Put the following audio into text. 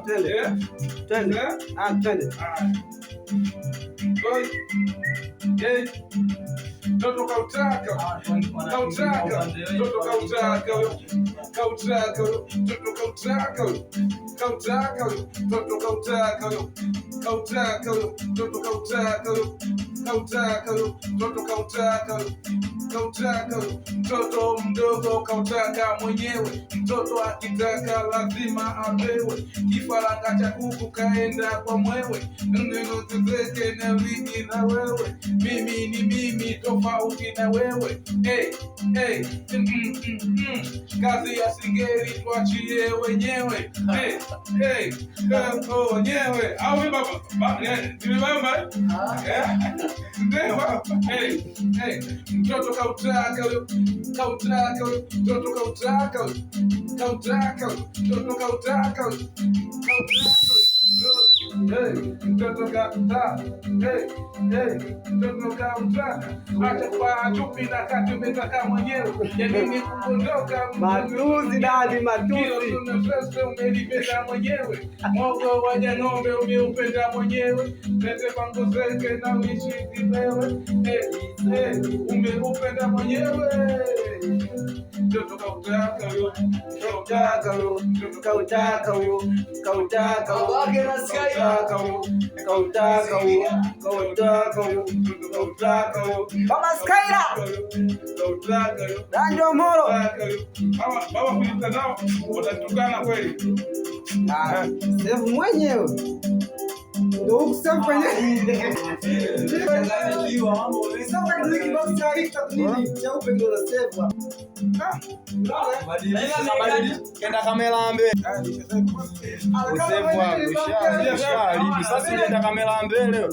Twende. Toto kautaka, mtoto mdogo kautaka mwenyewe, mtoto akitaka lazima apewe, kifaranga cha kuku kaenda kwa mwewe, nilotezeke na lini na wewe, mimi ni mimi tofauti na wewe, kazi ya singeli tuachie wenyewe, wenyewe, au baba, nimebamba, mtoto kautaka, mtoto kautaka, mtoto kautaka, mtoto kautaka, acha kwa chupi na kati umetaka mwenyewe, yani kuondoka matuzi dadi matuzi, umelipenda mwenyewe, mwogo wa ng'ombe umeupenda mwenyewe, tete pango zeke na uishi wewe, umeupenda mwenyewe. Mtoto kautaka huyo, kautaka huyo, kautaka huyo, kautaka huyo, kautaka huyo, kautaka huyo, kautaka huyo, kautaka huyo. Mama Skyla, kautaka huyo, Danjo Moro. Baba kuita nao watatukana kweli. Save mwenyewe. Ndio kusema mwenyewe. Sasa ndio kibox cha Rita nini? Cha upe ndio save. Kenda kamera mbele. Save hapo. Sasa kenda kamera mbele.